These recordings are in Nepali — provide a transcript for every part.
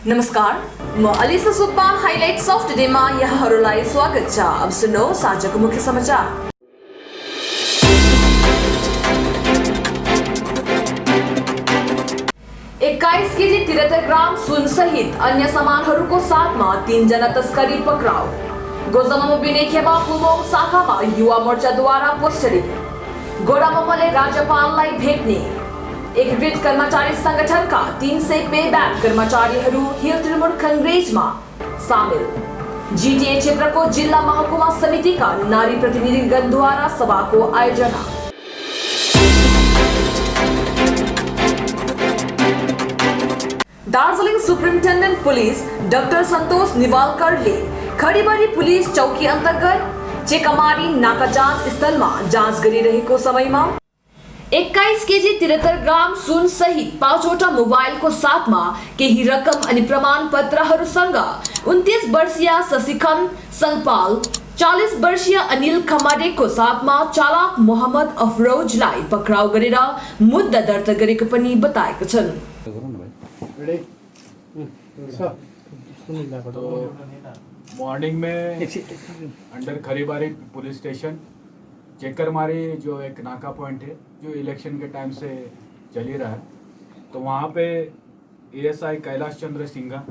नमस्कार, म अलिसा सुब्बा हाइलाइट्स अफ टुडेमा यहाँहरूलाई स्वागत छ। अब सुन्नु साँझको मुख्य समाचार। 21 केजी 73 ग्राम सुन सहित अन्य सामानहरूको साथमा 3 जना तस्करी पक्राउ। गोजमामा बिनेखेमा पुमोङ शाखामा युवा मोर्चाद्वारा पोस्टरिङ। गोडामामाले राज्यपाललाई भेट्ने। एकीकृत कर्मचारी संगठनका 300 पेब्याक कर्मचारीहरू हिल तृणमूल कंग्रेसमा सामेल। जीटीए क्षेत्रको जिल्ला महकुमा समितिका नारी प्रतिनिधिगणद्वारा सभाको आयोजना। दार्जिलिङ सुप्रिन्टेन्डेन्ट पुलिस डाक्टर सन्तोष निवालकरले खडीबारी पुलिस चौकी अन्तर्गत चेकामारी नाका जाँच स्थलमा जाँच गरिरहेको समयमा 21 केजी 73 ग्राम सुन सहित 5वटा मोबाइलको साथमा केही रकम अनि प्रमाण पत्रहरूसँग 29 वर्षीय शशिकान्त सङ्गपाल, 40 वर्षीय अनिल खमाडेको साथमा चालक मोहम्मद अफरोजलाई पक्राउ गरेर मुद्दा दर्ता गरेको पनि बताएका छन्। मॉर्निंग में अंडर खरीबारी पुलिस स्टेशन चेकरमारी जो एक नाका पॉइंट है जो इलेक्शन के टाइम से चल ही रहा है, तो वहाँ पे एएसआई कैलाश चंद्र सिंघा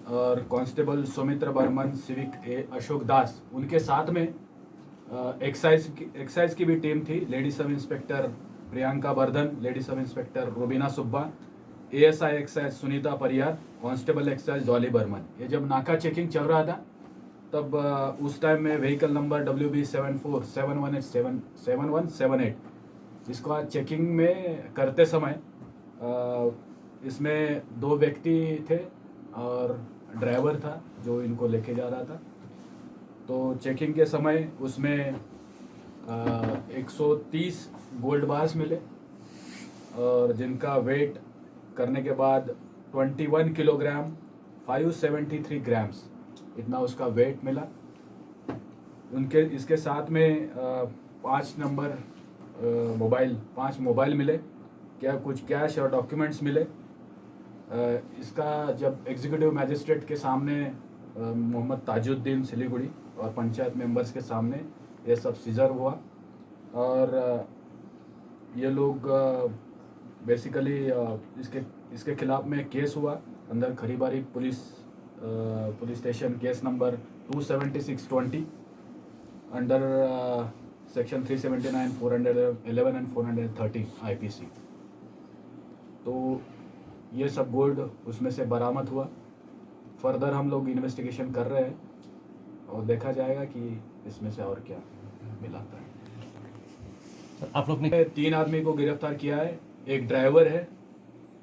और कांस्टेबल सुमित्र बर्मन, सिविक अशोक दास, उनके साथ में एक्साइज की भी टीम थी। Lady sub inspector Priyanka Vardhan, lady sub inspector Rubina Subba, ASI excise Sunita Pariyar, constable excise Dolly Barman. ये जब नाका चेकिंग चल रहा था तब उस टाइम में व्हीकल नंबर WB747178 इसको चेकिंग में करते समय इसमें 2 व्यक्ति थे और ड्राइवर था जो इनको लेके जा रहा था। तो चेकिंग के समय उसमें 130 गोल्ड बार्स मिले और जिनका वेट करने के बाद 21 किलोग्राम 573 ग्राम्स इतना उसका वेट मिला। उनके इसके साथ में 5 मोबाइल मिले, क्या कुछ कैश और डॉक्यूमेंट्स मिले। इसका जब एग्जीक्यूटिव मैजिस्ट्रेट के सामने मोहम्मद ताजुद्दीन सिलीगुड़ी और पंचायत मेंबर्स के सामने ये सब सीजर हुआ और ये लोग बेसिकली इसके खिलाफ में केस हुआ अंदर Kharibari police station, case number 27620 under section 379, 411 and 430 IPC. तो ये सब गोल्ड उसमें से बरामद हुआ। फर्दर हम लोग इन्वेस्टिगेशन कर रहे हैं और देखा जाएगा कि इसमें से और क्या मिलाता है। आप लोग ने 3 आदमी को गिरफ्तार किया है। एक ड्राइवर है,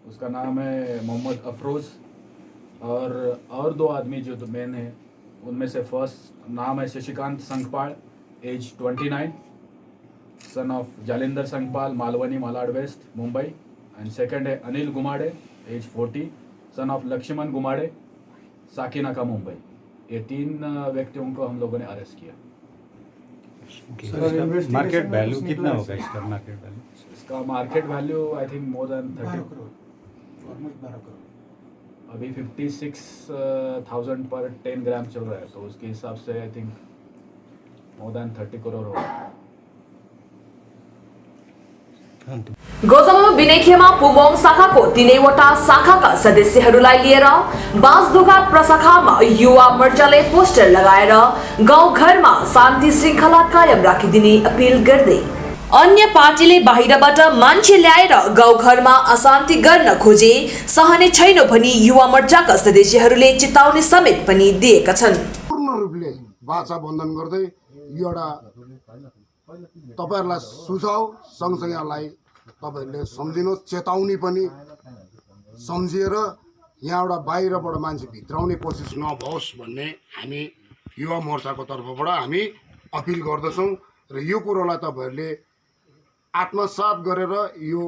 उसका नाम है मोहम्मद अफरोज, और 2 आदमी जो मेन है उनमें से फर्स्ट नाम है Shashikant Sangpal, age 29, son of Jalinder Sangpal, Malvani, Malad west, Mumbai. And second है Anil Gumade, age 40, son of Laxman Gumade, Sakinaka, Mumbai. ये 3 व्यक्तियों को हम लोगों ने अरेस्ट किया। मार्केट वैल्यू कितना होगा इसका? इसका market value I think more than 30 crore, अभी 56,000 पर 10 ग्राम चल रहा है, तो उसके हिसाब से I think more than 30 crore होगा। गोजमामा बिनेखेमा पुमोङ शाखाको 3वटा शाखाका सदस्यहरूलाई लिएर बाँसढोका प्रशाखामा युवा मोर्चाले पोस्टर लगाएर गाउँघरमा शान्ति श्रृङ्खला कायम राखिदिने अपिल गर्दै अन्य पार्टीले बाहिरबाट मान्छे ल्याएर गाउँघरमा अशान्ति गर्न खोजे सहने छैन भनी युवा मोर्चाका सदस्यहरूले चेतावनी समेत पनि दिएका छन्। पूर्ण रूपले वाचा बन्धन गर्दै एउटा तपाईहरुलाई सुझाव सँगसँगै यसलाई तपाईहरुले सम्झिनुहोस्, चेतावनी पनि सम्झिएर यहाँबाट बाहिरबाट मान्छे भित्राउने कोसिस नहोस् भन्ने हामी युवा मोर्चाको तर्फबाट हामी अपिल गर्दछौँ र यो कुरोलाई तपाईहरुले आत्मसात गरेर यो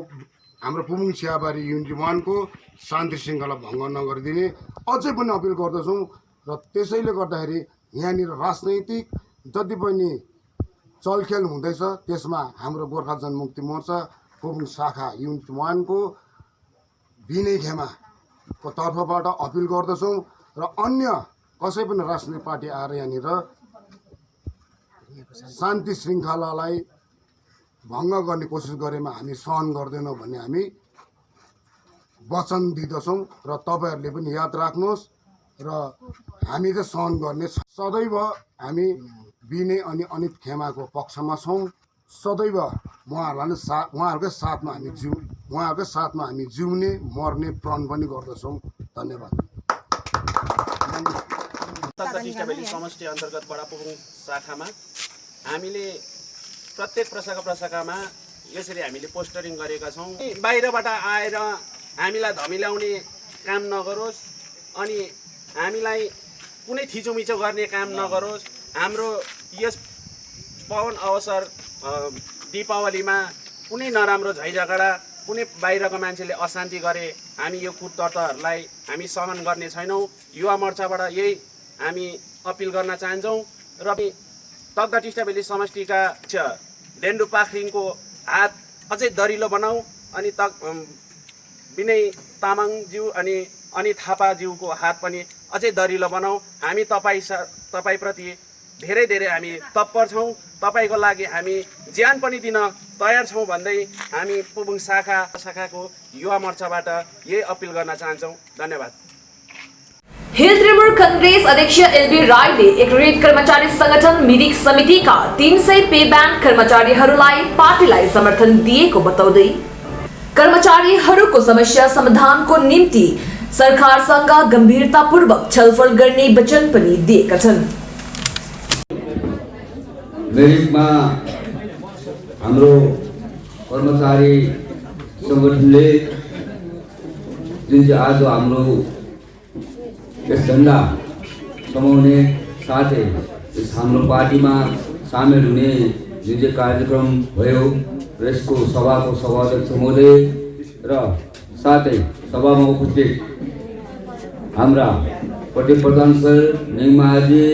हाम्रो पुमोङ चियाबारी युनिट 1 को शान्ति श्रृङ्खला भङ्ग नगरिदिने अझै पनि अपिल गर्दछौँ। र त्यसैले गर्दाखेरि यहाँनिर राजनैतिक जति पनि चलखेल हुँदैछ त्यसमा हाम्रो गोर्खा जनमुक्ति मोर्चा पुमोङ शाखा युनिट 1 को बिनेखेमा को तर्फबाट अपिल गर्दछौँ र अन्य कसै पनि राजनैतिक पार्टी आएर यहाँनिर शान्ति श्रृङ्खलालाई भङ्ग गर्ने कोसिस गरेमा हामी सहन गर्दैनौँ भन्ने हामी वचन दिँदछौँ र तपाईँहरूले पनि याद राख्नुहोस् र हामी चाहिँ सहन गर्ने सदैव हामी विनय अनि अनित खेमाको पक्षमा छौँ। सदैव उहाँहरूकै साथमा हामी जिउने मर्ने प्रण पनि गर्दछौँ। धन्यवाद। टिस्टाभेल्ली समष्टि अन्तर्गत बडापुगुङ शाखामा हामीले प्रत्येक प्रशाखामा यसरी हामीले पोस्टरिङ गरेका छौँ। बाहिरबाट आएर हामीलाई धमिल्याउने काम नगरोस् अनि हामीलाई कुनै थिचोमिचो गर्ने काम नगरोस्। हाम्रो यस पावन अवसर दीपावलीमा कुनै नराम्रो झैझगडा कुनै बाहिरको मान्छेले अशान्ति गरे हामी यो कुतर्कहरूलाई हामी सहन गर्ने छैनौँ। युवा मोर्चाबाट यही हामी अपिल गर्न चाहन्छौँ र तग्दा टिस्टाभेल्ली समष्टिका डेन्डु पाखरिङको हात अझै दरिलो बनाऊ अनि विनय तामाङज्यू अनि अनित थापाज्यूको हात पनि अझै दरिलो बनाऊ। हामी तपाईँप्रति धेरै धेरै हामी तत्पर छौँ। तपाईँको लागि हामी ज्यान पनि दिन तयार छौँ भन्दै हामी पुबुङ शाखाको युवा मोर्चाबाट यही अपिल गर्न चाहन्छौँ। धन्यवाद। हिल त्रिपुर कांग्रेस अध्यक्ष एलबी रायले एकीकृत कर्मचारी संगठन मिरिक समितिका 300 पे ब्यान्ड कर्मचारीहरूलाई पार्टीलाई समर्थन दिएको बताउँदै कर्मचारीहरूको समस्या समाधानको निम्ति सरकारसँग गम्भीरतापूर्वक छलफल गर्ने वचन पनि दिएका छन्। मिरिकमा हाम्रो कर्मचारी संगठनले जुन चाहिँ आज हाम्रो यस झन्डा समाउने साथै यस हाम्रो पार्टीमा सामेल हुने जुन चाहिँ कार्यक्रम भयो र यसको सभाको सभाध्यक्ष महोदय र साथै सभामा उपस्थित हाम्रा पटेल प्रधान सर, नेङमा हाजी,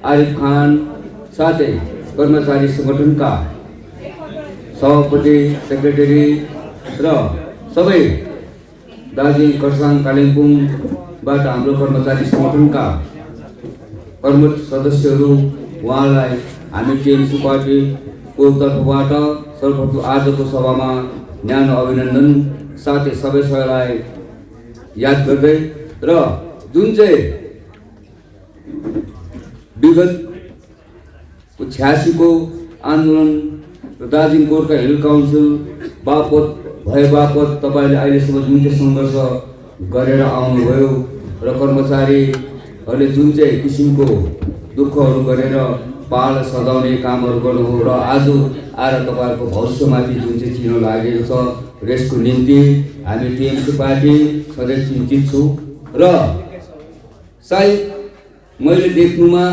आरिफ खान साथै कर्मचारी संगठनका सभापति, सेक्रेटरी र सबै दार्जिलिङ, खरसाङ, कालिम्पोङबाट हाम्रो कर्मचारी संगठनका कर्मठ सदस्यहरू उहाँलाई हामी टिएमसी पार्टीको तर्फबाट सर्वप्रथम आजको सभामा न्यानो अभिनन्दन साथै सबैलाई याद गर्दै र जुन चाहिँ विगत 86 को आन्दोलन र दार्जिलिङ गोर्खा हिल काउन्सिल भए बापत तपाईँले अहिलेसम्म जुन चाहिँ सङ्घर्ष गरेर आउनुभयो र कर्मचारीहरूले जुन चाहिँ किसिमको दुःखहरू गरेर पहाड सजाउने कामहरू गर्नुभयो र आज आएर तपाईँहरूको भविष्यमाथि जुन चाहिँ चिनो लागेको छ र यसको निम्ति हामी टिएमसी पार्टी सधैँ चिन्तित छौँ र सायद मैले देख्नुमा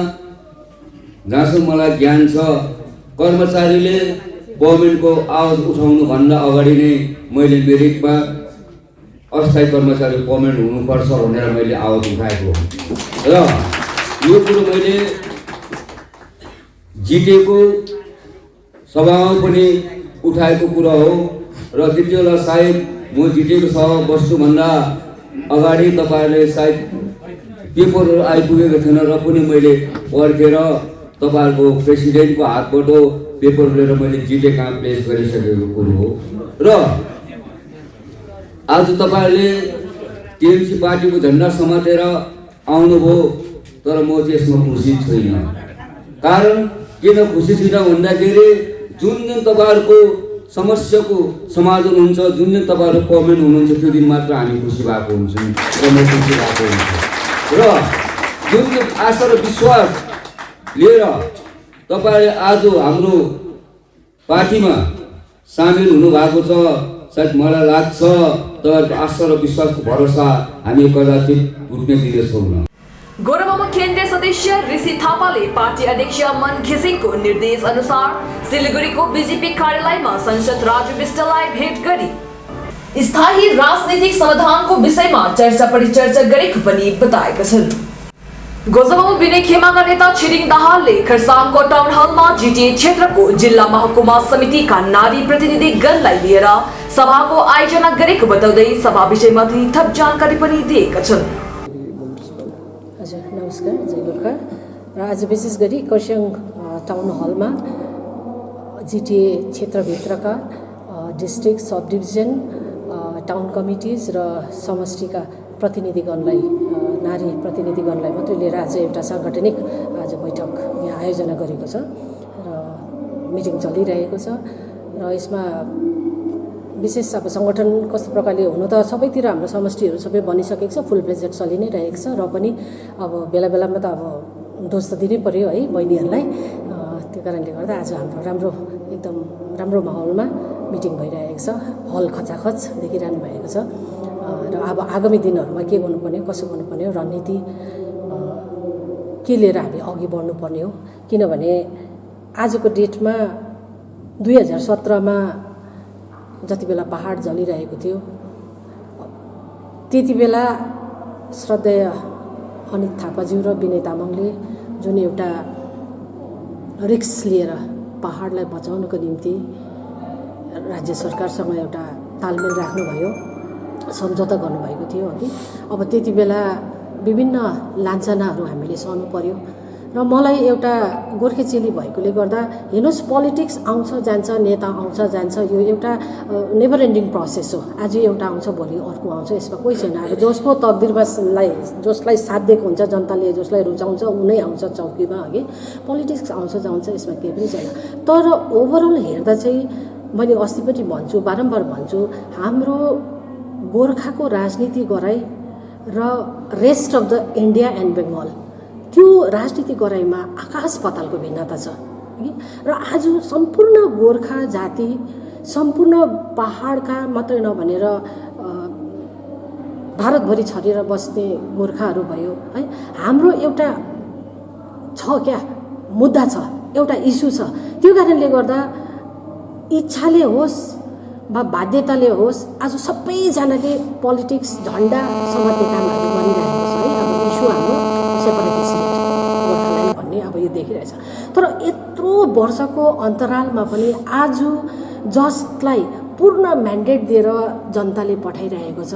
जहाँसम्म मलाई ज्ञान छ कर्मचारीले गभर्मेन्टको आवाज उठाउनुभन्दा अगाडि नै मैले मिरिकमा अस्थायी कर्मचारी पर्मनेन्ट हुनुपर्छ भनेर मैले आवाज उठाएको र यो कुरो मैले जिटेको सभामा पनि उठाएको कुरा हो र त्यति बेला सायद म जिटेको सभा बस्नुभन्दा अगाडि तपाईँहरूले सायद पेपरहरू आइपुगेको थिएन र पनि मैले पर्खेर तपाईँहरूको प्रेसिडेन्टको हातबाट पेपर लिएर मैले जिटे कहाँ प्लेस गरिसकेको कुरो हो र आज तपाईँहरूले टिएमसी पार्टीको झन्डा समातेर आउनुभयो तर म चाहिँ यसमा खुसी छैन। कारण किन खुसी छैन भन्दाखेरि जुन दिन तपाईँहरूको समस्याको समाधान हुन्छ, जुन दिन तपाईँहरू पर्मनेन्ट हुनुहुन्छ त्यो दिन मात्र हामी खुसी भएको हुन्छौँ र म खुसी भएको हुन्छु र जुन दिन आशा र विश्वास लिएर तपाईँले आज हाम्रो पार्टीमा सामेल हुनुभएको छ, सायद मलाई लाग्छ तपाईँहरूको आशा र विश्वासको भरोसा हामी कदाचित उठ्ने दिनेछौँ। गोरमामा केन्द्रीय सदस्य ऋषि थापाले पार्टी अध्यक्ष मन घिसिङको निर्देश अनुसार सिलगढीको बीजेपी कार्यालयमा सांसद राजु विष्टलाई भेट गरी स्थायी राजनीतिक समाधानको विषयमा चर्चा परिचर्चा गरेको पनि बताएका छन्। गोजगाउँ विनय खेमाका नेता छिरिङ दाहालले खरसाङको टाउन हलमा जिटिए क्षेत्रको जिल्ला महकुमा समितिका नारी प्रतिनिधिगणलाई लिएर सभाको आयोजना गरेको बताउँदै सभा विषयमाथि थप जानकारी पनि दिएका छन्। हजुर नमस्कार, जय गोर्खा। र आज विशेष गरी खरसाङ टाउन हलमा जिटिए क्षेत्रभित्रका district, sub division, town committees र समष्टिका प्रतिनिधिगणलाई, नारी प्रतिनिधिगणलाई मात्रै लिएर आज एउटा साङ्गठनिक आज बैठक यहाँ आयोजना गरेको छ र मिटिङ चलिरहेको छ। र यसमा विशेष अब सङ्गठन कस्तो प्रकारले हुनु त सबैतिर हाम्रो समष्टिहरू सबै बनिसकेको छ, फुल प्लेजेड चलि नै रहेको छ। र पनि अब बेला बेलामा त अब दोष त दिनै पर्यो है बहिनीहरूलाई। त्यो कारणले गर्दा आज हाम्रो एकदम राम्रो माहौलमा मिटिङ भइरहेको छ। हल खचाखच देखिरहनु भएको छ। र अब आगामी दिनहरूमा के गर्नुपर्ने, कसो गर्नुपर्ने हो, रणनीति के लिएर हामी अघि बढ्नुपर्ने हो। किनभने आजको डेटमा 2017मा जति बेला पहाड जलिरहेको थियो त्यति बेला श्रद्धेय अनित थापाज्यू र विनय तामाङले जुन एउटा रिक्स लिएर पहाडलाई बचाउनको निम्ति राज्य सरकारसँग एउटा तालमेल राख्नुभयो, सम्झौता गर्नुभएको थियो अघि। अब त्यति बेला विभिन्न लाञ्छनाहरू हामीले सहनु पर्यो। र मलाई एउटा गोर्खे चेली भएकोले गर्दा हेर्नुहोस्, पोलिटिक्स आउँछ जान्छ, नेता आउँछ जान्छ, यो एउटा नेभर एन्डिङ प्रोसेस हो। आज एउटा आउँछ भोलि अर्को आउँछ, यसमा कोही छैन। अब जसको तकदिरलाई जसलाई साथ दिएको हुन्छ, जनताले जसलाई रुचाउँछ उनै आउँछ चौकीमा। अघि पोलिटिक्स आउँछ जान्छ, यसमा केही पनि छैन। तर ओभरअल हेर्दा चाहिँ मैले अस्ति पनि भन्छु, बारम्बार भन्छु, हाम्रो गोर्खाको राजनीति गराइ र rest of the India and Bengal, त्यो राजनीति गराइमा आकाश पातालको भिन्नता छ। र आज सम्पूर्ण गोर्खा जाति, सम्पूर्ण पहाडका मात्रै नभनेर भारतभरि छरेर बस्ने गोर्खाहरू भयो है, हाम्रो एउटा छ क्या मुद्दा छ, एउटा इस्यु छ। त्यो कारणले गर्दा इच्छाले होस् वा बाध्यताले होस् आज सबैजनाले पोलिटिक्स झन्डा समात्ने कामहरू गरिरहेको छ है। अब इस्यु हाम्रो सेपरेटिस्ट गोर्खाल्यान्ड भन्ने अब यो देखिरहेछ। तर यत्रो वर्षको अन्तरालमा पनि आज जसलाई पूर्ण म्यान्डेट दिएर जनताले पठाइरहेको छ,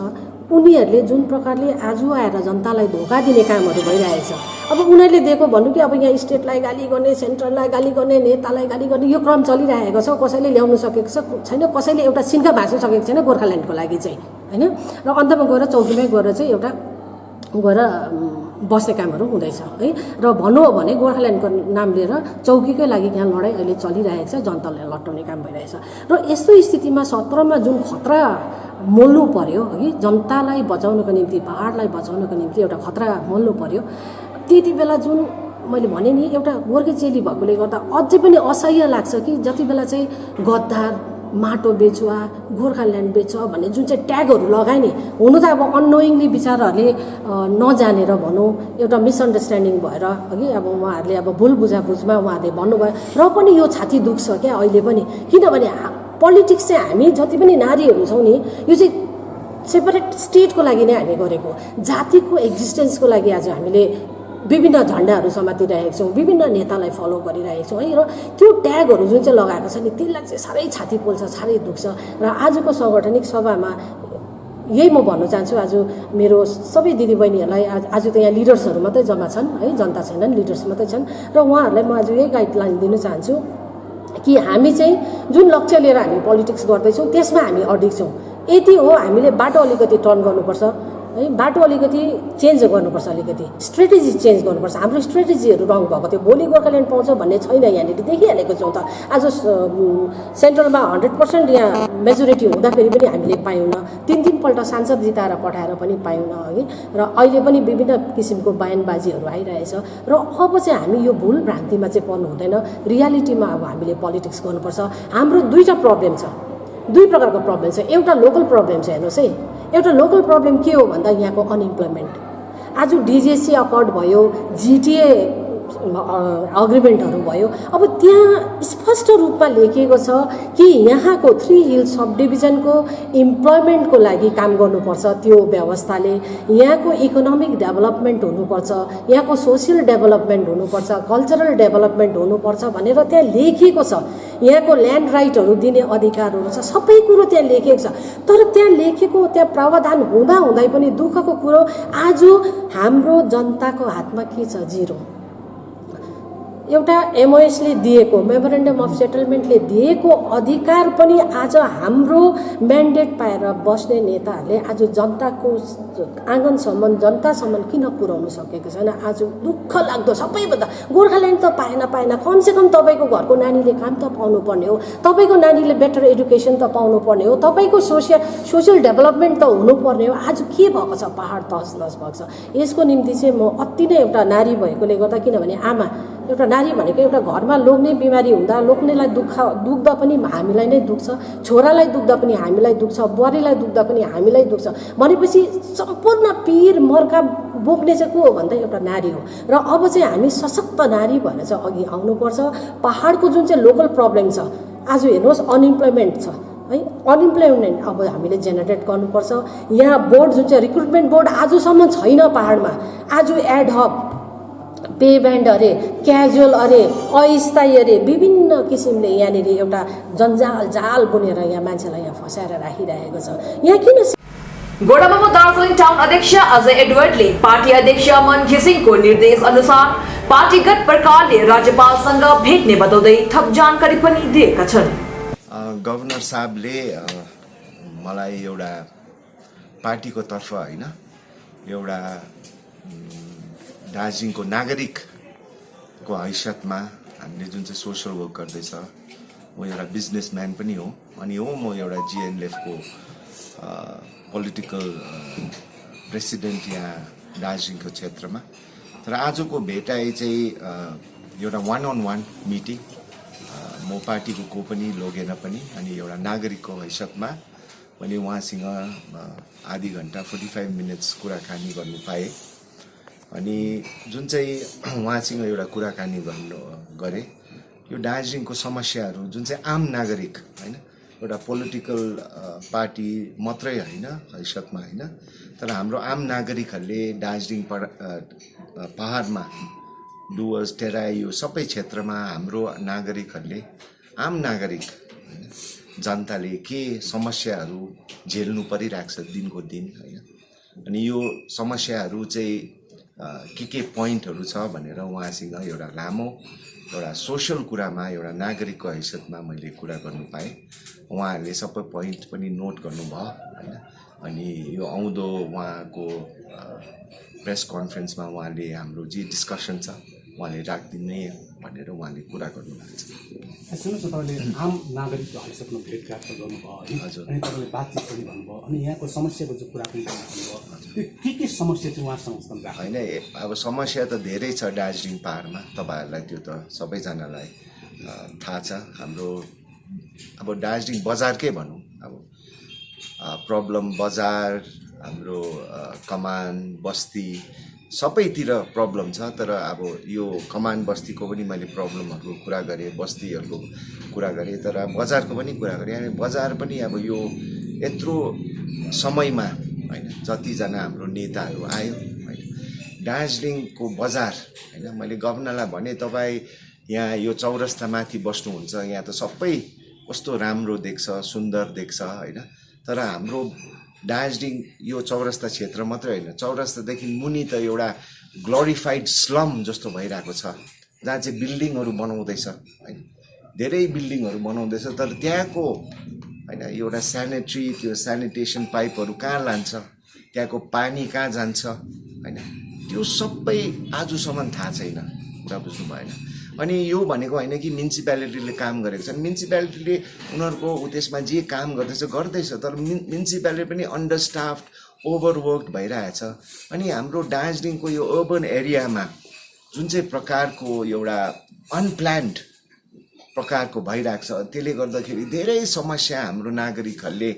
उनीहरूले जुन प्रकारले आज आएर जनतालाई धोका दिने कामहरू भइरहेको छ। अब उनीहरूले दिएको भन्नु कि अब यहाँ स्टेटलाई गाली गर्ने, सेन्ट्रललाई गाली गर्ने, नेतालाई गाली गर्ने, यो क्रम चलिरहेको छ। कसैले ल्याउनु सकेको छैन, कसैले एउटा सिन्का भाँच्नु सकेको छैन गोर्खाल्यान्डको लागि चाहिँ होइन। र अन्तमा गएर चौकीमै गएर चाहिँ एउटा गएर बस्ने कामहरू हुँदैछ है। र भन्नु हो भने गोर्खाल्यान्डको नाम लिएर चौकीकै लागि यहाँ लडाइँ अहिले चलिरहेको छ, जनतालाई लट्टाउने काम भइरहेछ। र यस्तो स्थितिमा 17मा जुन खतरा मोल्नु पर्यो है, जनतालाई बचाउनको निम्ति, पहाडलाई बचाउनको निम्ति एउटा खतरा मोल्नु पर्यो, त्यति बेला जुन मैले भने नि एउटा गोर्खे चेली भएकोले गर्दा अझै पनि असह्य लाग्छ कि जति बेला चाहिँ गद्दार, माटो बेचुवा, गोर्खाल्यान्ड बेच भन्ने जुन चाहिँ ट्यागहरू लगाए नि, हुनु त अब अननोइङली बिचाराहरूले नजानेर भनौँ, एउटा मिसअन्डरस्ट्यान्डिङ भएर अघि अब उहाँहरूले अब भुल बुझाबुझमा उहाँहरूले भन्नुभयो। र पनि यो छाती दुख्छ क्या अहिले पनि। किनभने पोलिटिक्स चाहिँ हामी जति पनि नारीहरू छौँ नि, यो चाहिँ सेपरेट स्टेटको लागि नै हामी गरेको, जातिको एक्जिस्टेन्सको लागि आज हामीले विभिन्न झन्डाहरू समातिरहेको छौँ, विभिन्न नेतालाई फलो गरिरहेको छौँ है। र त्यो ट्यागहरू जुन चाहिँ लगाएको छ नि, त्यसलाई चाहिँ साह्रै छाती पोल्छ, साह्रै दुख्छ। र आजको साङ्गठनिक सभामा यही म भन्न चाहन्छु, आज मेरो सबै दिदीबहिनीहरूलाई आज त यहाँ लिडर्सहरू मात्रै जम्मा छन् है, जनता छैनन्, लिडर्स मात्रै छन्। र उहाँहरूलाई म आज यही गाइडलाइन दिन चाहन्छु कि हामी चाहिँ जुन लक्ष्य लिएर हामी पोलिटिक्स गर्दैछौँ त्यसमा हामी अडिग छौँ। यति हो, हामीले बाटो अलिकति टर्न गर्नुपर्छ है, बाटो अलिकति चेन्ज गर्नुपर्छ, अलिकति स्ट्रेटेजी चेन्ज गर्नुपर्छ। हाम्रो स्ट्रेटेजीहरू रङ भएको थियो, भोलि गोर्खाल्यान्ड पाउँछ भन्ने छैन, यहाँनिर देखिहालेको छौँ त। आज सेन्ट्रलमा 100% यहाँ मेजोरिटी हुँदाखेरि पनि हामीले पायौँ, 3 पल्ट सांसद जिताएर पठाएर पनि पायौँ है। र अहिले पनि विभिन्न किसिमको बयानबाजीहरू आइरहेछ। र अब चाहिँ हामी यो भुल भ्रान्तिमा चाहिँ पर्नु हुँदैन, रियालिटीमा अब हामीले पोलिटिक्स गर्नुपर्छ। हाम्रो दुईवटा प्रब्लम छ, दुई प्रकारको प्रब्लम छ। एउटा लोकल प्रब्लम छ, हेर्नुहोस् है, एउटा लोकल प्रब्लम के हो भन्दा यहाँको अनइम्प्लोइमेन्ट। आज डिजिएसी अकर्ड भयो, जिटिए अग्रिमेन्टहरू भयो। अब त्यहाँ स्पष्ट रूपमा लेखिएको छ कि यहाँको 3 हिल सब डिभिजनको इम्प्लोइमेन्टको लागि काम गर्नुपर्छ, त्यो व्यवस्थाले यहाँको इकोनोमिक डेभलपमेन्ट हुनुपर्छ, यहाँको सोसियल डेभलपमेन्ट हुनुपर्छ, कल्चरल डेभलपमेन्ट हुनुपर्छ भनेर त्यहाँ लेखिएको छ। यहाँको ल्यान्ड राइटहरू दिने अधिकारहरू छ, सबै कुरो त्यहाँ लेखिएको छ। तर त्यहाँ लेखेको, त्यहाँ प्रावधान हुँदै पनि दुःखको कुरो आज हाम्रो जनताको हातमा के छ? जिरो। एउटा एमओएसले दिएको, मेमोरेन्डम अफ सेटलमेन्टले दिएको अधिकार पनि आज हाम्रो म्यान्डेट पाएर बस्ने नेताहरूले आज जनताको आँगनसम्म, जनतासम्म किन पुर्याउन सकेको छैन? आज दुःख लाग्दो। सबैभन्दा गोर्खाल्यान्ड त पाएन, कमसेकम तपाईँको घरको नानीले काम त पाउनु पर्ने हो, तपाईँको नानीले बेटर एडुकेसन त पाउनु पर्ने हो, तपाईँको सोसियल डेभलपमेन्ट त हुनुपर्ने हो। आज के भएको छ? पहाड तहस भएको छ। यसको निम्ति चाहिँ म अति नै एउटा नारी भएकोले गर्दा, किनभने आमा एउटा नारी भनेको एउटा घरमा लोग्ने बिमारी हुँदा लोग्नेलाई दुख्दा पनि हामीलाई नै दुख्छ, छोरालाई दुख्दा पनि हामीलाई दुख्छ, बुहारीलाई दुख्दा पनि हामीलाई दुख्छ भनेपछि सम्पूर्ण पीर मर्का बोक्ने चाहिँ को हो भन्दा एउटा नारी हो। र अब चाहिँ हामी सशक्त नारी भएर चाहिँ अघि आउनुपर्छ। पहाडको जुन चाहिँ लोकल प्रब्लम छ, आज हेर्नुहोस् अनइम्प्लोइमेन्ट छ है, अनइम्प्लोइमेन्ट अब हामीले जेनेरेट गर्नुपर्छ। यहाँ बोर्ड जुन चाहिँ रिक्रुटमेन्ट बोर्ड आजसम्म छैन पहाडमा। आज एडहक, पे ब्यान्ड अरे, क्याजुअल अरे, अस्थायी अरे, विभिन्न किसिमले यहाँनिर एउटा जाल बुनेर यहाँ मान्छेलाई यहाँ फसाएर राखिरहेको छ। यहाँ किन? गोडामामो दार्जिलिङ टाउन अध्यक्ष अजय एडवर्डले पार्टी अध्यक्ष मन घिसिङको निर्देश अनुसार पार्टीगत प्रकारले राज्यपालसँग भेट्ने बताउँदै थप जानकारी पनि दिएका छन्। गभर्नर साहबले मलाई एउटा पार्टीको तर्फ होइन, एउटा दार्जिलिङको नागरिकको हैसियतमा हामीले जुन चाहिँ सोसल वर्क गर्दैछ, म एउटा बिजनेसम्यान पनि हो अनि म एउटा जिएनएलएफको पोलिटिकल प्रेसिडेन्ट यहाँ दार्जिलिङको क्षेत्रमा। तर आजको भेटाइ चाहिँ एउटा 1-on-1 मिटिङ, म पार्टीको को पनि लोगेन पनि, अनि एउटा नागरिकको हैसियतमा मैले उहाँसँग आधी घन्टा 45 मिनट्स कुराकानी गर्नु पाएँ। अनि जुन चाहिँ उहाँसँग एउटा कुराकानी गरे, यो दार्जिलिङको समस्याहरू जुन चाहिँ आम नागरिक होइन, एउटा पोलिटिकल पार्टी मात्रै होइन हैसियतमा होइन, तर हाम्रो आम नागरिकहरूले दार्जिलिङ पहाडमा डुवर्स, तेराई, यो सबै क्षेत्रमा हाम्रो नागरिकहरूले, आम नागरिक जनताले के समस्याहरू झेल्नु परिरहेको छ दिनको दिन होइन, अनि यो समस्याहरू चाहिँ के पोइन्टहरू छ भनेर उहाँसँग एउटा लामो एउटा सोसल कुरामा एउटा नागरिकको हैसियतमा मैले कुरा गर्नु पाएँ। उहाँहरूले सबै पोइन्ट पनि नोट गर्नुभयो होइन। अनि यो आउँदो उहाँको प्रेस कन्फरेन्समा उहाँले हाम्रो जे डिस्कसन छ उहाँले राखिदिने भनेर उहाँले कुरा गर्नुभएको छ। सुन्नुहोस् न, तपाईँले आम नागरिकको हैसियतमा भेटघाट गर्नुभयो है, अनि तपाईँले बातचित पनि भन्नुभयो, अनि यहाँको समस्याको जो कुरा पनि भन्नुभयो, त्यो के समस्या चाहिँ उहाँसँग होइन? अब समस्या त धेरै छ दार्जिलिङ पहाडमा, तपाईँहरूलाई त्यो त सबैजनालाई थाहा छ। हाम्रो अब दार्जिलिङ बजारकै भनौँ, अब प्रब्लम बजार, हाम्रो कमान बस्ती सबैतिर प्रब्लम छ। तर अब यो कमान बस्तीको पनि मैले प्रब्लमहरूको कुरा गरेँ, बस्तीहरूको कुरा गरेँ, तर बजारको पनि कुरा गरेँ। अनि बजार पनि अब यो यत्रो समयमा होइन, जतिजना हाम्रो नेताहरू आयो होइन, दार्जिलिङको बजार होइन, मैले गभर्नरलाई भने तपाईँ यहाँ यो चौरस्तामाथि बस्नुहुन्छ, यहाँ त सबै कस्तो राम्रो देख्छ, सुन्दर देख्छ होइन, तर हाम्रो दार्जिलिङ यो चौरस्ता क्षेत्र मात्रै होइन, चौरस्तादेखि मुनि त एउटा ग्लोरिफाइड स्लम जस्तो भइरहेको छ, जहाँ चाहिँ बिल्डिङहरू बनाउँदैछ होइन, धेरै बिल्डिङहरू बनाउँदैछ, तर त्यहाँको होइन एउटा स्यानिटरी, त्यो स्यानिटेसन पाइपहरू कहाँ लान्छ, त्यहाँको पानी कहाँ जान्छ होइन, त्यो सबै आजसम्म थाहा छैन। कुरा बुझ्नु भएन। अनि यो भनेको होइन कि म्युनिसिपालिटीले काम गरेको छ, म्युनिसिपालिटीले उनीहरूको त्यसमा जे काम गर्दैछ, तर म्युनिसिपालिटी पनि अन्डरस्टाफ्ड, ओभरवर्क भइरहेछ। अनि हाम्रो दार्जिलिङको यो अर्बन एरियामा जुन चाहिँ प्रकारको एउटा अनप्लान्ड प्रकारको भइरहेको छ, त्यसले गर्दाखेरि धेरै समस्या हाम्रो नागरिकहरूले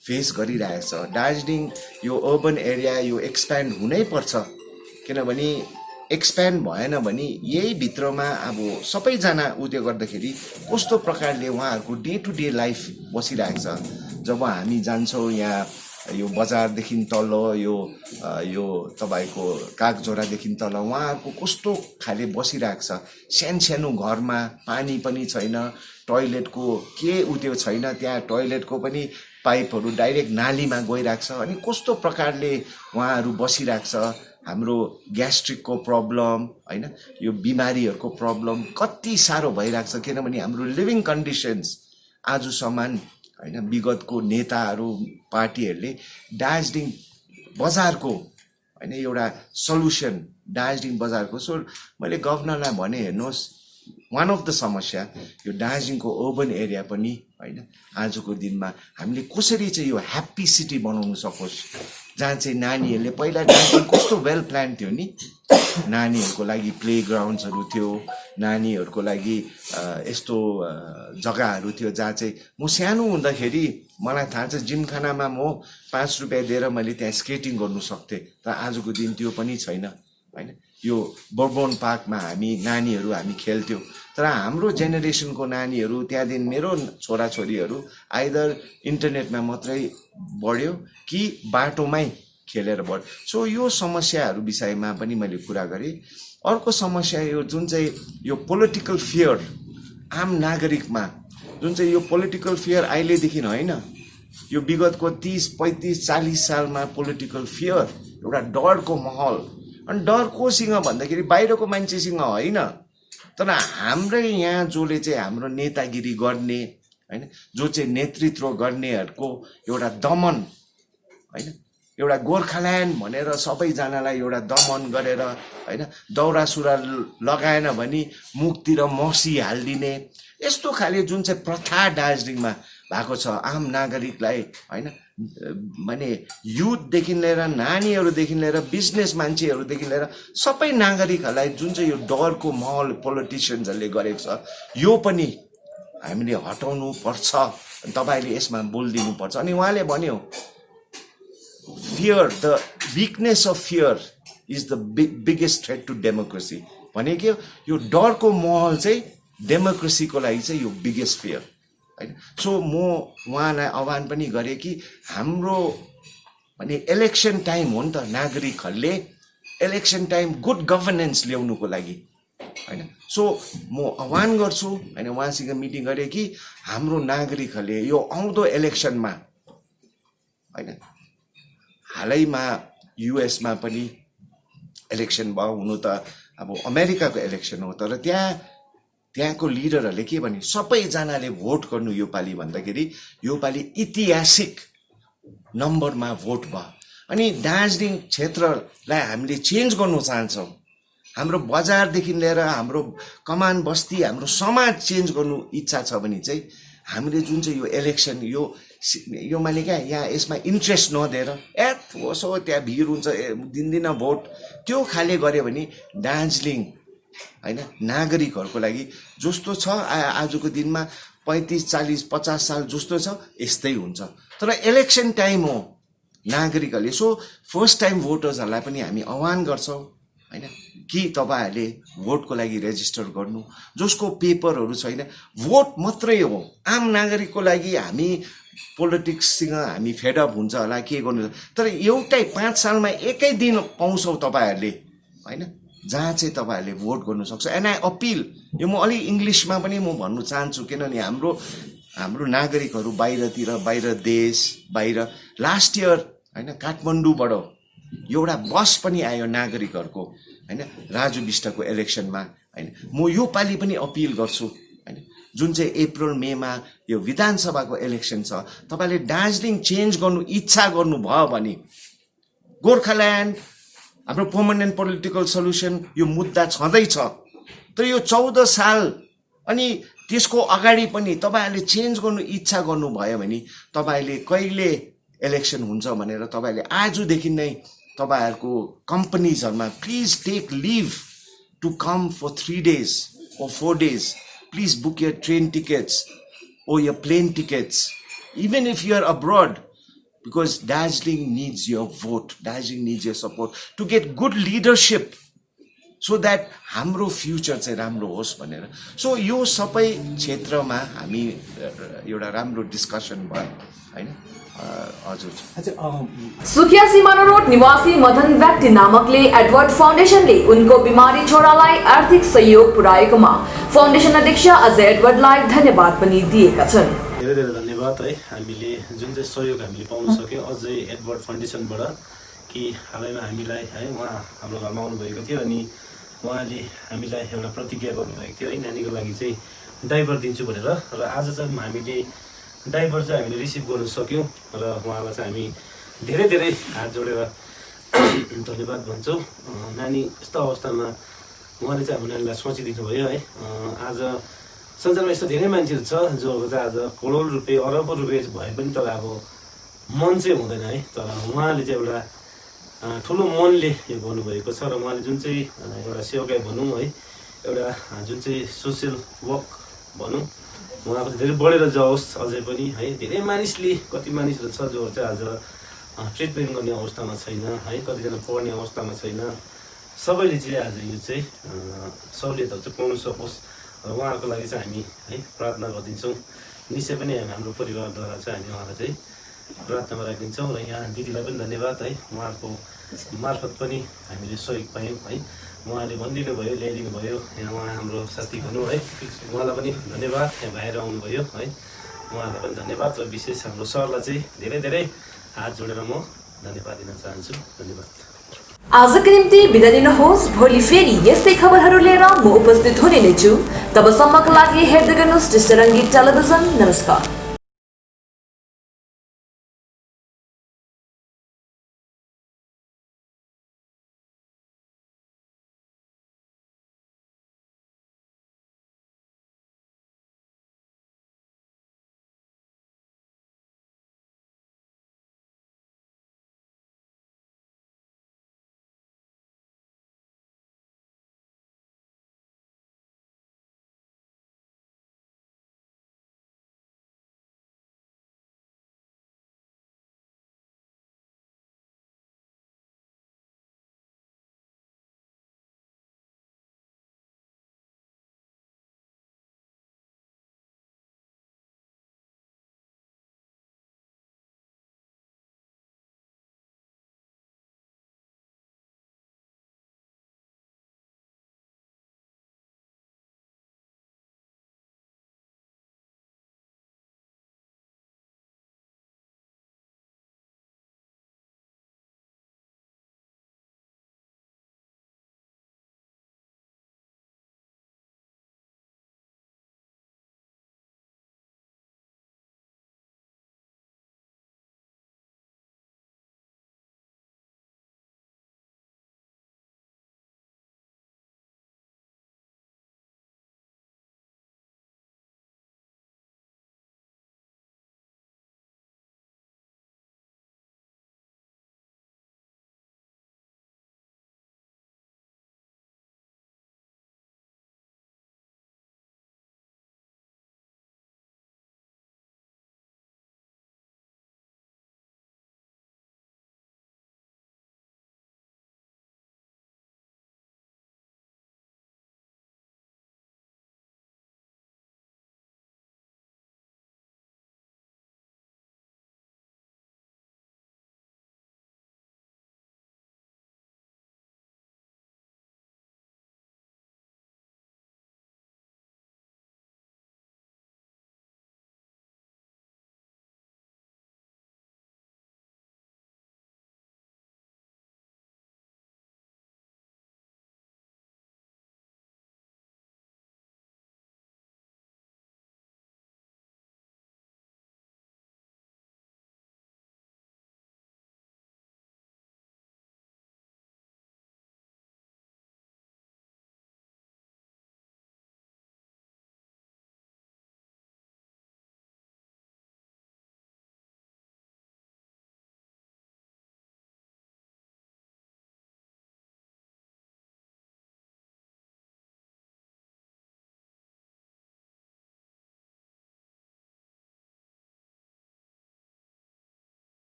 फेस गरिरहेछ। दार्जिलिङ यो अर्बन एरिया यो एक्सप्यान्ड हुनै पर्छ, किनभने एक्सप्यान्ड भएन भने यही भित्रमा अब सबैजना उत्यो गर्दाखेरि कस्तो प्रकारले उहाँहरूको डे टु डे लाइफ बसिरहेको छ। जब हामी जान्छौँ यहाँ यो बजारदेखि तल यो तपाईँको कागझोडादेखि तल उहाँहरूको कस्तो खाले बसिरहेको छ। सानो घरमा पानी पनि छैन, टोइलेटको के उत्यो छैन, त्यहाँ टोइलेटको पनि पाइपहरू डाइरेक्ट नालीमा गइरहेको छ। अनि कस्तो प्रकारले उहाँहरू बसिरहेको छ। हाम्रो ग्यास्ट्रिकको प्रब्लम होइन, यो बिमारीहरूको प्रब्लम कति साह्रो भइरहेको छ। किनभने हाम्रो लिभिङ कन्डिसन्स आजसम्म होइन विगतको नेताहरू पार्टीहरूले दार्जिलिङ बजारको होइन एउटा सल्युसन दार्जिलिङ बजारको। सो मैले गभर्नरलाई भने हेर्नुहोस्, वान अफ द समस्या यो दार्जिलिङको अर्बन एरिया पनि होइन आजको दिनमा हामीले कसरी चाहिँ यो ह्याप्पी सिटी बनाउन सकोस्, जहाँ चाहिँ नानीहरूले पहिला दार्जिलिङ कस्तो वेल प्लान थियो नि, नानीहरूको लागि प्ले ग्राउन्ड्सहरू थियो, नानीहरूको लागि यस्तो जग्गाहरू थियो जहाँ चाहिँ म सानो हुँदाखेरि मलाई थाहा छ जिमखानामा म 5 रुपियाँ दिएर मैले त्यहाँ स्केटिङ गर्नु सक्थेँ। तर आजको दिन त्यो पनि छैन होइन। यो बर्बन पार्कमा नानीहरू हामी खेल्थ्यौँ, तर हाम्रो जेनेरेसनको नानीहरू त्यहाँदेखि मेरो छोराछोरीहरू आइदर इन्टरनेटमा मात्रै बढ्यो कि बाटोमै खेलेर बढ्यो। सो यो समस्याहरू विषयमा पनि मैले कुरा गरेँ। अर्को समस्या यो जुन चाहिँ यो पोलिटिकल फियर आम नागरिकमा, जुन चाहिँ यो पोलिटिकल फियर अहिलेदेखि होइन, यो विगतको 30, 35, 40 सालमा पोलिटिकल फियर एउटा डरको माहौल। अनि डर कोसँग भन्दाखेरि बाहिरको मान्छेसँग होइन, तर हाम्रै यहाँ जसले चाहिँ हाम्रो नेतागिरी गर्ने होइन, जो चाहिँ नेतृत्व गर्नेहरूको एउटा दमन होइन, एउटा गोर्खाल्यान्ड भनेर सबैजनालाई एउटा दमन गरेर होइन, दौरा सुरुवाल लगाएन भने मुखतिर मसी हालिदिने यस्तो खाले जुन चाहिँ प्रथा दार्जिलिङमा भएको छ। आम नागरिकलाई होइन, माने युथदेखि लिएर नानीहरूदेखि लिएर बिजनेस मान्छेहरूदेखि लिएर सबै नागरिकहरूलाई जुन चाहिँ यो डरको माहौल पोलिटिसियन्सहरूले गरेको छ, यो पनि हामीले हटाउनु पर्छ। तपाईँले यसमा बोलिदिनु पर्छ। अनि उहाँले भन्यो fear, the weakness of fear is the biggest threat to democracy. भनेको यो डरको माहौल चाहिँ डेमोक्रेसीको लागि चाहिँ यो बिगेस्ट फियर होइन। सो म उहाँलाई आह्वान पनि गरेँ कि हाम्रो भने इलेक्सन टाइम हो नि त, नागरिकहरूले इलेक्सन टाइम गुड गभर्नेन्स ल्याउनुको लागि होइन। सो म आह्वान गर्छु होइन, उहाँसँग मिटिङ गरेँ कि हाम्रो नागरिकहरूले यो आउँदो इलेक्सनमा होइन, हालैमा युएसमा पनि इलेक्सन भयो, हुनु त अब अमेरिकाको इलेक्सन हो, तर त्यहाँको लिडरहरूले के भने सबैजनाले भोट गर्नु यो पालि भन्दाखेरि यो पालि ऐतिहासिक नम्बरमा भोट भयो। अनि दार्जिलिङ क्षेत्रलाई हामीले चेन्ज गर्नु चाहन्छौँ। हाम्रो बजारदेखि लिएर हाम्रो कमान बस्ती हाम्रो समाज चेन्ज गर्नु इच्छा छ भने चाहिँ हामीले जुन चाहिँ यो इलेक्सन यो मैले क्या यहाँ यसमा इन्ट्रेस्ट नदिएर होस् हो त्यहाँ भिड हुन्छ दिँदिन भोट, त्यो खाले गऱ्यो भने दार्जिलिङ होइन नागरिकहरूको लागि जस्तो छ आजको दिनमा 35, 40, 50 साल जस्तो छ यस्तै हुन्छ। तर इलेक्सन टाइम हो नागरिकहरूले। सो फर्स्ट टाइम भोटर्सहरूलाई पनि हामी आह्वान गर्छौँ होइन कि तपाईँहरूले भोटको लागि रेजिस्टर गर्नु। जसको पेपरहरू छैन, भोट मात्रै हो आम नागरिकको लागि। हामी पोलिटिक्ससँग हामी फेडअप हुन्छ होला के गर्नु, तर एउटै 5 सालमा एकै दिन पाउँछौ तपाईँहरूले होइन, जहाँ चाहिँ तपाईँहरूले भोट गर्नु सक्छ। एन्ड आई अपिल, यो म अलि इङ्ग्लिसमा पनि म भन्नु चाहन्छु, किनभने हाम्रो नागरिकहरू बाहिर देश बाहिर लास्ट इयर होइन काठमाडौँबाट एउटा बस पनि आयो नागरिकहरूको होइन राजु बिष्टको इलेक्सनमा होइन। म यो पालि पनि अपिल गर्छु होइन, जुन चाहिँ अप्रिल मेमा यो विधानसभाको इलेक्सन छ, तपाईँले दार्जिलिङ चेन्ज गर्नु इच्छा गर्नुभयो भने गोर्खाल्यान्ड हाम्रो पर्मानेन्ट पोलिटिकल सल्युसन यो मुद्दा छँदैछ। तर यो 14 साल अनि त्यसको अगाडि पनि तपाईँहरूले चेन्ज गर्नु इच्छा गर्नुभयो भने तपाईँले कहिले इलेक्सन हुन्छ भनेर तपाईँले आजदेखि नै तपाईँहरूको कम्पनीजहरूमा please take leave to come for 3 days or 4 days. Please book your train tickets or your plane tickets, even if you are abroad, because Darjeeling needs your vote. Darjeeling needs your support to get good leadership. So that हाम्रो फ्युचर चाहिँ राम्रो होस् भनेर। सो यो सबै क्षेत्रमा हामी एउटा राम्रो डिस्कसन भयो होइन। हजुर सुखिया सिमाना रोड निवासी मदन व्यक्ति नामकले एडवर्ड फाउन्डेसनले उनको बिमारी छोरालाई आर्थिक सहयोग पुर्याएकोमा फाउन्डेसन अध्यक्ष अजय एडवर्डलाई धन्यवाद पनि दिएका छन्। धेरै धेरै धन्यवाद है, हामीले जुन चाहिँ सहयोग हामीले पाउन सक्यौँ अजय एडवर्ड फाउन्डेसनबाट, कि हालैमा हामीलाई है उहाँ हाम्रो घरमा आउनुभएको थियो अनि उहाँले हामीलाई एउटा प्रतिज्ञा गर्नुभएको थियो है, नानीको लागि चाहिँ डाइपर दिन्छु भनेर। र आज चाहिँ हामीले डाइपर चाहिँ हामीले रिसिभ गर्न सक्यौँ र उहाँलाई चाहिँ हामी धेरै धेरै हात जोडेर धन्यवाद भन्छौँ। नानी यस्तो अवस्थामा उहाँले चाहिँ हाम्रो नानीलाई सोचिदिनु भयो है। आज संसारमा यस्तो धेरै मान्छेहरू छ जो चाहिँ आज करोड रुपियाँ अरबौँ रुपियाँ भए पनि तर अब मन चाहिँ हुँदैन है, तर उहाँले चाहिँ एउटा ठुलो मनले यो गर्नुभएको छ र उहाँले जुन चाहिँ एउटा सेवाकाई भनौँ है, एउटा जुन चाहिँ सोसियल वर्क भनौँ उहाँको धेरै बढेर जाओस् अझै पनि है। धेरै मानिसले कति मानिसहरू छ जो चाहिँ आज ट्रिटमेन्ट गर्ने अवस्थामा छैन है, कतिजना पढ्ने अवस्थामा छैन, सबैले चाहिँ आज यो चाहिँ सहुलियतहरू चाहिँ पाउन सकोस् र उहाँहरूको लागि चाहिँ हामी है प्रार्थना गरिदिन्छौँ। निश्चय पनि हाम्रो परिवारद्वारा चाहिँ हामी उहाँलाई चाहिँ प्रार्थनामा राखिदिन्छौँ र यहाँ दिदीलाई पनि धन्यवाद है, उहाँहरूको मार्फत पनि हामीले सहयोग पायौँ है। उहाँले भनिदिनु भयो, ल्याइदिनु भयो, यहाँ उहाँ हाम्रो साथी भनौँ है, उहाँलाई पनि धन्यवाद, यहाँ बाहिर आउनुभयो है, उहाँलाई पनि धन्यवाद र विशेष हाम्रो सरलाई चाहिँ धेरै धेरै हात जोडेर म धन्यवाद दिन चाहन्छु। धन्यवाद। आजको निम्ति बिदा दिनुहोस्, भोलि फेरि यस्तै खबरहरू लिएर म उपस्थित हुने नै छु। तबसम्मको लागि हेर्दै गर्नुहोस् डिस्टरङ्गी टेलिभिजन। नमस्कार।